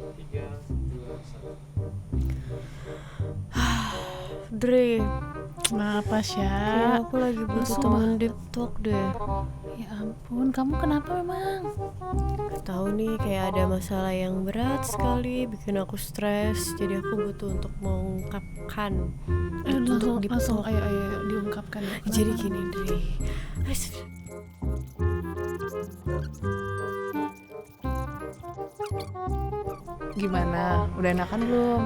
3, 2, 1. Dre, Kenapa kayak Sya? aku lagi butuh Sumpah. teman deep talk deh. Ya ampun, kamu kenapa memang? Gak tahu nih, kayak ada masalah yang berat sekali, bikin aku stres. Jadi aku butuh untuk mengungkapkan. Untuk deep langsung talk. ayo diungkapkan ya. Jadi gini Dre. Gimana? Udah enakan belum?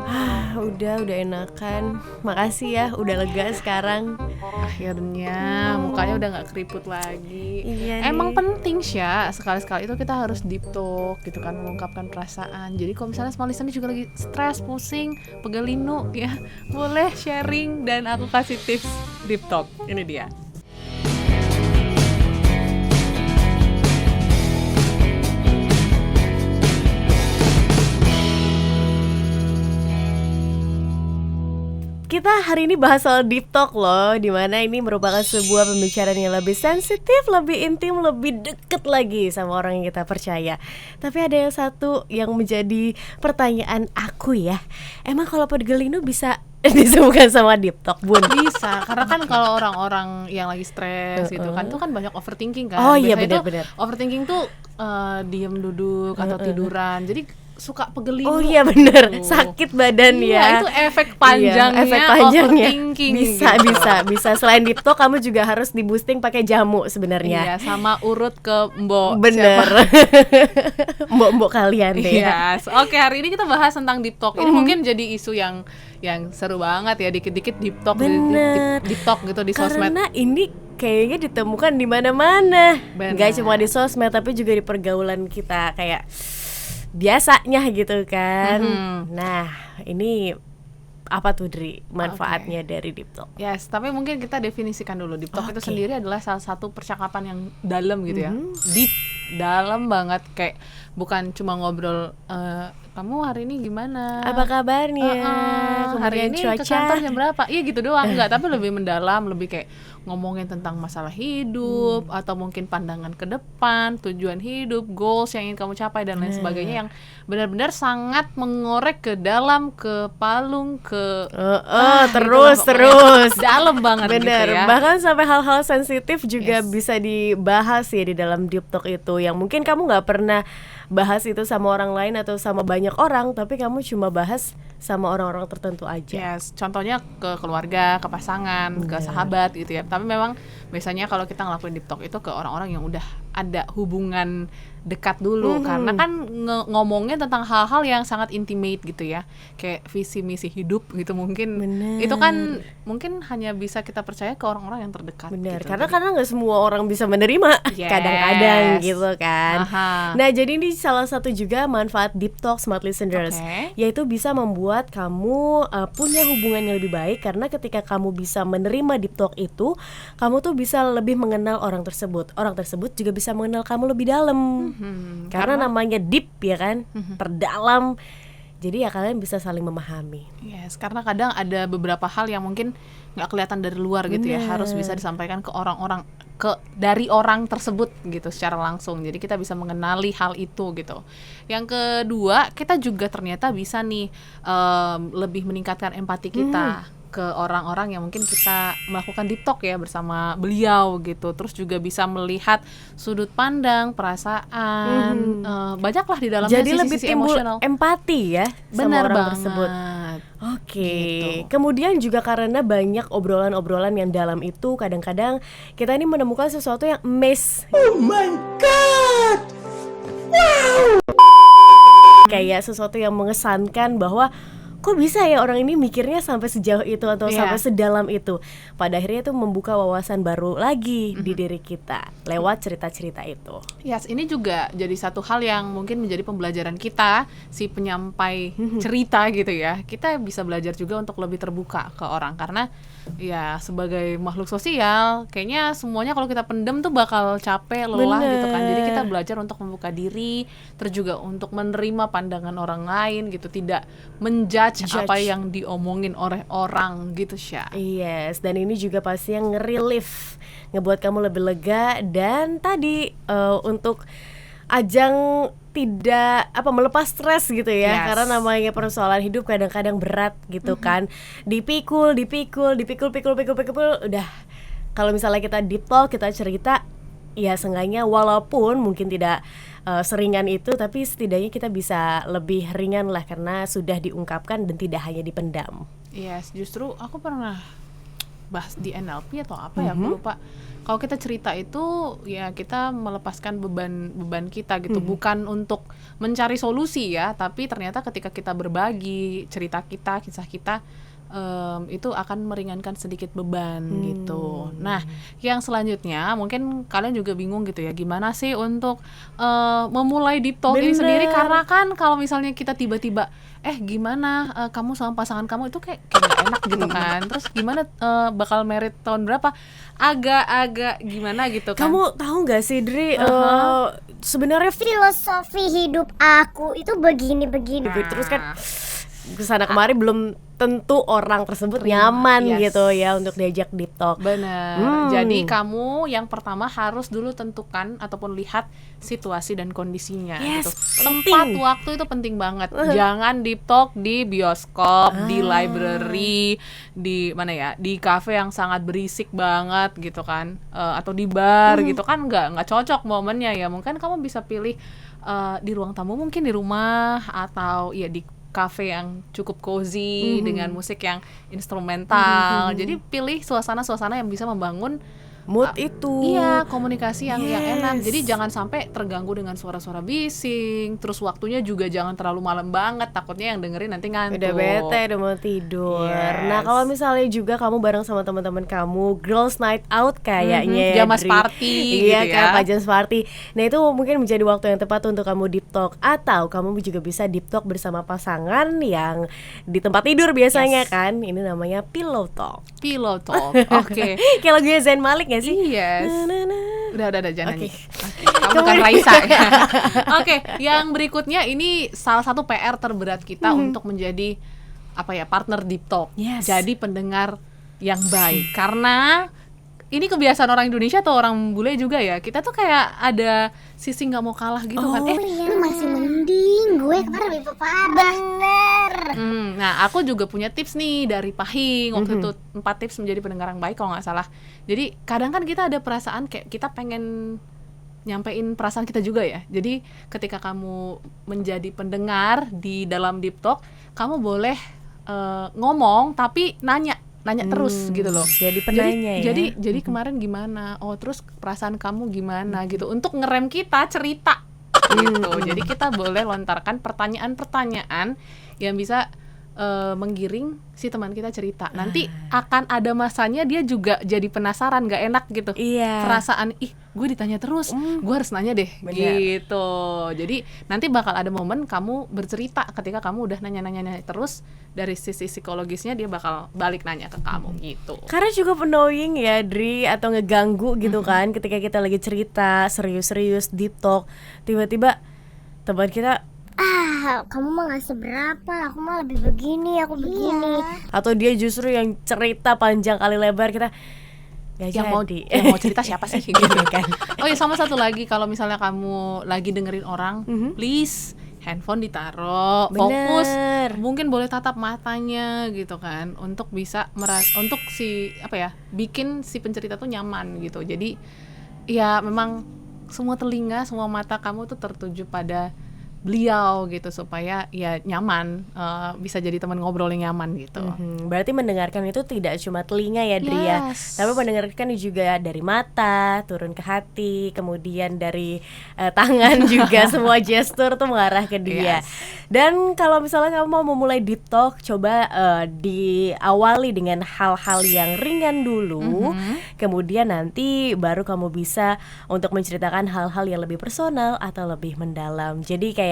Udah enakan. Makasih ya, udah lega sekarang. Akhirnya mukanya udah nggak keriput lagi. Iya Emang nih. penting Sya, sekali-sekali itu kita harus deep talk gitu kan, mengungkapkan perasaan. Jadi kalau misalnya small listener juga lagi stres, pusing, pegelinu ya, boleh sharing dan aku kasih tips deep talk. Ini dia. Kita hari ini bahas soal deep talk loh, dimana ini merupakan sebuah pembicaraan yang lebih sensitif, lebih intim, lebih deket lagi sama orang yang kita percaya. Tapi ada yang satu yang menjadi pertanyaan aku ya, emang kalau pegelinu bisa disembuhkan sama deep talk, Bun? Bisa, karena kan kalau orang-orang yang lagi stres gitu kan, itu kan banyak overthinking kan. Oh iya, Biasanya benar-benar. tuh overthinking tuh diem duduk atau tiduran, jadi suka pegelinu. Oh iya bener, gitu. sakit badan Iya, ya. itu efek panjangnya, Iya, efek panjangnya. overthinking. Bisa, gitu. bisa. Selain deep talk, kamu juga harus di boosting pakai jamu sebenarnya. Iya, sama urut ke mbok. Bener. Siapa? Mbok-mbok kalian deh. Yes. Oke, hari ini kita bahas tentang deep talk. Ini mungkin jadi isu yang seru banget ya, dikit-dikit deep talk, Bener. deep talk gitu di sosmed. Karena ini kayaknya ditemukan di mana-mana. Bener. Gak cuma di sosmed tapi juga di pergaulan kita kayak biasanya gitu kan. Nah, ini apa tuh Dri manfaatnya dari deep talk? Yes, tapi mungkin kita definisikan dulu. Deep talk itu Oke. sendiri adalah salah satu percakapan yang dalam gitu ya. Deep, dalam banget, kayak bukan cuma ngobrol kamu hari ini gimana? Apa kabarnya? Hari Kemudian ini ke kantor jam berapa? Iya gitu doang, enggak, tapi lebih mendalam, lebih kayak ngomongin tentang masalah hidup atau mungkin pandangan ke depan, tujuan hidup, goals yang ingin kamu capai dan lain sebagainya, yang benar-benar sangat mengorek ke dalam, ke palung, ke terus dalam banget bener, gitu ya. bahkan sampai hal-hal sensitif juga Yes. bisa dibahas ya di dalam deep talk itu, yang mungkin kamu nggak pernah bahas itu sama orang lain atau sama banyak orang, tapi kamu cuma bahas sama orang-orang tertentu aja. Yes, contohnya ke keluarga, ke pasangan, ke sahabat gitu ya. Tapi memang biasanya kalau kita ngelakuin deep talk itu ke orang-orang yang udah ada hubungan dekat dulu, karena kan ngomongnya tentang hal-hal yang sangat intimate gitu ya, kayak visi misi hidup gitu mungkin. Bener. Itu kan mungkin hanya bisa kita percaya ke orang-orang yang terdekat. Benar, gitu. karena nggak semua orang bisa menerima. Yes. Kadang-kadang gitu kan. Aha. Nah, jadi ini salah satu juga manfaat deep talk smart listeners, Oke. yaitu bisa membuat kamu punya hubungan yang lebih baik, karena ketika kamu bisa menerima deep talk itu, kamu tuh bisa lebih mengenal orang tersebut. Orang tersebut juga bisa mengenal kamu lebih dalam. Karena namanya deep ya kan, terdalam. Jadi ya kalian bisa saling memahami. Yes, karena kadang ada beberapa hal yang mungkin nggak kelihatan dari luar gitu ya, harus bisa disampaikan ke orang-orang, dari orang tersebut gitu secara langsung. Jadi kita bisa mengenali hal itu gitu. Yang kedua, kita juga ternyata bisa nih lebih meningkatkan empati kita ke orang-orang yang mungkin kita melakukan deep talk ya bersama beliau gitu. Terus juga bisa melihat sudut pandang, perasaan, banyaklah di dalamnya Jadi lebih sisi-sisi timbul emosional. empati ya sama Benar orang banget. tersebut. Oke. Gitu. Kemudian juga karena banyak obrolan-obrolan yang dalam itu, kadang-kadang kita ini menemukan sesuatu yang miss. Oh my god. Wow. Kayak sesuatu yang mengesankan bahwa kok bisa ya orang ini mikirnya sampai sejauh itu atau Iya. sampai sedalam itu. Pada akhirnya itu membuka wawasan baru lagi di diri kita lewat cerita-cerita itu. Yes, ini juga jadi satu hal yang mungkin menjadi pembelajaran kita, si penyampai cerita gitu ya. Kita bisa belajar juga untuk lebih terbuka ke orang, karena ya sebagai makhluk sosial, kayaknya semuanya kalau kita pendem tuh bakal capek, lelah gitu kan. Jadi kita belajar untuk membuka diri, terus juga untuk menerima pandangan orang lain gitu, tidak menjudge apa yang diomongin oleh orang gitu, Sya. Yes, dan ini juga pasti yang nge-relief, ngebuat kamu lebih lega. Dan tadi untuk ajang tidak melepas stres gitu ya. Yes. Karena namanya persoalan hidup kadang-kadang berat gitu kan. Dipikul, udah. Kalau misalnya kita deep talk, kita cerita, ya seenggaknya walaupun mungkin tidak seringan itu, tapi setidaknya kita bisa lebih ringan lah karena sudah diungkapkan dan tidak hanya dipendam. Yes, justru aku pernah bahas di NLP atau apa ya, aku lupa. Kalau kita cerita itu ya kita melepaskan beban kita gitu, bukan untuk mencari solusi ya, tapi ternyata ketika kita berbagi cerita kita, kisah kita, itu akan meringankan sedikit beban gitu. Nah, yang selanjutnya mungkin kalian juga bingung gitu ya, gimana sih untuk memulai deep talk ini sendiri, karena kan kalau misalnya kita tiba-tiba gimana kamu sama pasangan kamu itu kayak gak enak gitu kan. Terus gimana bakal married tahun berapa? Agak-agak gimana gitu kan. Kamu tahu nggak sih Dri, sebenarnya Filosofi hidup aku itu begini. terus kan kesana kemari belum tentu orang tersebut nyaman gitu ya untuk diajak deep talk. Benar. Jadi kamu yang pertama harus dulu tentukan ataupun lihat situasi dan kondisinya gitu. Tempat, waktu itu penting banget. Jangan deep talk di bioskop, di library, di mana ya, di cafe yang sangat berisik banget gitu kan, atau di bar gitu kan, nggak cocok momennya ya. Mungkin kamu bisa pilih di ruang tamu, mungkin di rumah, atau ya di cafe yang cukup cozy dengan musik yang instrumental. Jadi pilih suasana-suasana yang bisa membangun mood itu. Iya, komunikasi yang enak. Jadi jangan sampai terganggu dengan suara-suara bising. Terus waktunya juga jangan terlalu malam banget, takutnya yang dengerin nanti ngantuk. Udah bete, udah mau tidur. Yes. Nah, kalau misalnya juga kamu bareng sama teman-teman kamu, girls night out kayaknya ya, Jamas Dri. party Iya gitu kan, ya. pajas party. Nah, itu mungkin menjadi waktu yang tepat untuk kamu deep talk. Atau kamu juga bisa deep talk bersama pasangan yang di tempat tidur biasanya kan. Ini namanya pillow talk. Pillow talk. Oke. Kayak lagunya Zayn Malik gak sih? Yes. Na, na, na. Udah jangan Oke. nyanyi. Kamu bukan Raisa. Oke, yang berikutnya ini salah satu PR terberat kita untuk menjadi partner deep talk. Yes. Jadi pendengar yang baik. Karena ini kebiasaan orang Indonesia atau orang bule juga ya. Kita tuh kayak ada sisi nggak mau kalah gitu kan. Lu masih mending, gue kemarin lebih bener. Nah, aku juga punya tips nih dari Pahing waktu itu, 4 tips menjadi pendengar yang baik kalau nggak salah. Jadi kadang kan kita ada perasaan kayak kita pengen nyampein perasaan kita juga ya. Jadi ketika kamu menjadi pendengar di dalam deep talk, kamu boleh ngomong tapi nanya terus gitu loh. Jadi penanya ya. Jadi kemarin gimana? Oh, terus perasaan kamu gimana gitu. Untuk ngerem kita cerita gitu. Jadi kita boleh lontarkan pertanyaan-pertanyaan yang bisa menggiring si teman kita cerita. Nanti akan ada masanya dia juga jadi penasaran, gak enak gitu. Iya. Perasaan, gue ditanya terus, gue harus nanya deh. Bener. Gitu. Jadi nanti bakal ada momen kamu bercerita ketika kamu udah nanya terus, dari sisi psikologisnya dia bakal balik nanya ke kamu gitu. Karena cukup annoying ya Dri, atau ngeganggu gitu kan ketika kita lagi cerita serius-serius deep talk, tiba-tiba teman kita Kamu mah gak seberapa, aku mah lebih begini, aku begini. atau dia justru yang cerita panjang kali lebar, kita gak yang jadi. mau cerita siapa sih gitu kan. Oh ya, sama satu lagi, kalau misalnya kamu lagi dengerin orang, please handphone ditaruh, fokus, mungkin boleh tatap matanya gitu kan, untuk bisa untuk bikin si pencerita tuh nyaman gitu. Jadi ya memang semua telinga, semua mata kamu tuh tertuju pada beliau gitu, supaya ya nyaman, bisa jadi teman ngobrol yang nyaman gitu. Berarti mendengarkan itu tidak cuma telinga ya Dri ya, Yes. tapi mendengarkan juga dari mata turun ke hati, kemudian dari tangan juga, semua gestur tuh mengarah ke dia. Yes. Dan kalau misalnya kamu mau memulai deep talk, coba diawali dengan hal-hal yang ringan dulu, kemudian nanti baru kamu bisa untuk menceritakan hal-hal yang lebih personal atau lebih mendalam. Jadi kayak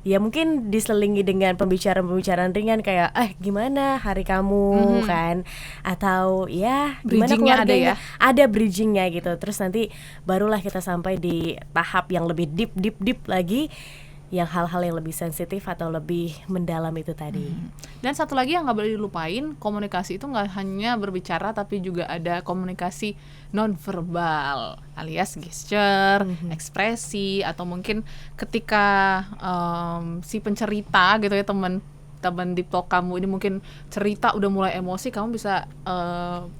ya mungkin diselingi dengan pembicaraan-pembicaraan ringan kayak gimana hari kamu kan, atau ya gimana Bridgingnya ada keluarganya, ya? ada bridgingnya gitu. Terus nanti barulah kita sampai di tahap yang lebih deep lagi, yang hal-hal yang lebih sensitif atau lebih mendalam itu tadi. Dan satu lagi yang nggak boleh dilupain, komunikasi itu nggak hanya berbicara tapi juga ada komunikasi nonverbal alias gesture, ekspresi, atau mungkin ketika si pencerita gitu ya, teman deep talk kamu ini mungkin cerita udah mulai emosi, kamu bisa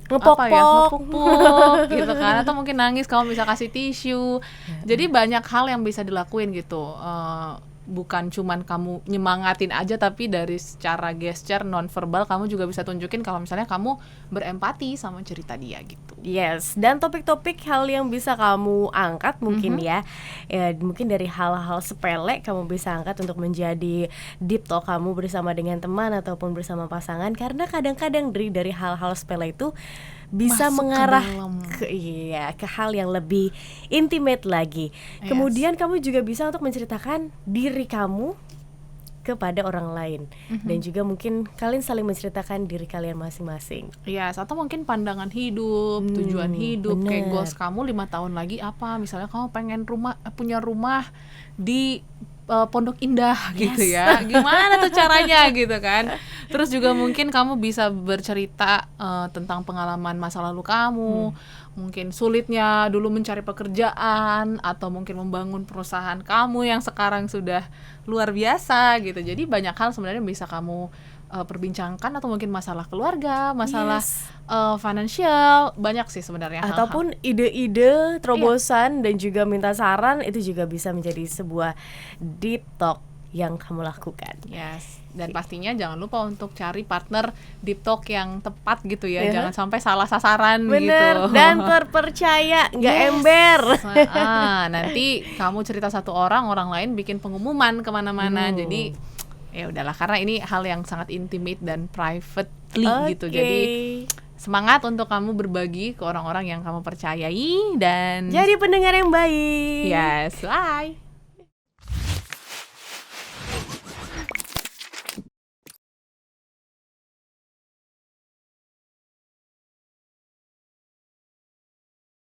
Ngepok-pok. ngepuk gitu kan, atau mungkin nangis, kamu bisa kasih tisu. Jadi banyak hal yang bisa dilakuin gitu. Bukan cuman kamu nyemangatin aja, tapi dari secara gesture nonverbal kamu juga bisa tunjukin kalau misalnya kamu berempati sama cerita dia gitu. Yes, dan topik-topik hal yang bisa kamu angkat mungkin ya, mungkin dari hal-hal sepele kamu bisa angkat untuk menjadi deep talk kamu bersama dengan teman ataupun bersama pasangan, karena kadang-kadang dari hal-hal sepele itu bisa Masuk ke mengarah dalam. ke hal yang lebih intimate lagi. Yes. Kemudian kamu juga bisa untuk menceritakan diri kamu kepada orang lain, dan juga mungkin kalian saling menceritakan diri kalian masing-masing. Yes, atau mungkin pandangan hidup, tujuan hidup, kayak bener. goals kamu 5 tahun lagi apa. Misalnya kamu pengen punya rumah di Pondok Indah gitu ya. Gimana tuh caranya gitu kan. Terus juga mungkin kamu bisa bercerita tentang pengalaman masa lalu kamu, mungkin sulitnya dulu mencari pekerjaan, atau mungkin membangun perusahaan kamu yang sekarang sudah luar biasa gitu. Jadi banyak hal sebenarnya bisa kamu perbincangkan, atau mungkin masalah keluarga, masalah financial, banyak sih sebenarnya hal-hal. Ataupun ide-ide, terobosan, dan juga minta saran, itu juga bisa menjadi sebuah deep talk yang kamu lakukan. Yes, dan pastinya jangan lupa untuk cari partner deep talk yang tepat gitu ya. Iya. Jangan sampai salah sasaran Bener, gitu. dan terpercaya, nggak Yes. ember. Nanti kamu cerita satu orang lain bikin pengumuman kemana-mana. Jadi ya udahlah, karena ini hal yang sangat intimate dan privately gitu. Oke. Jadi semangat untuk kamu berbagi ke orang-orang yang kamu percayai, dan Jadi pendengar yang baik. yes, bye.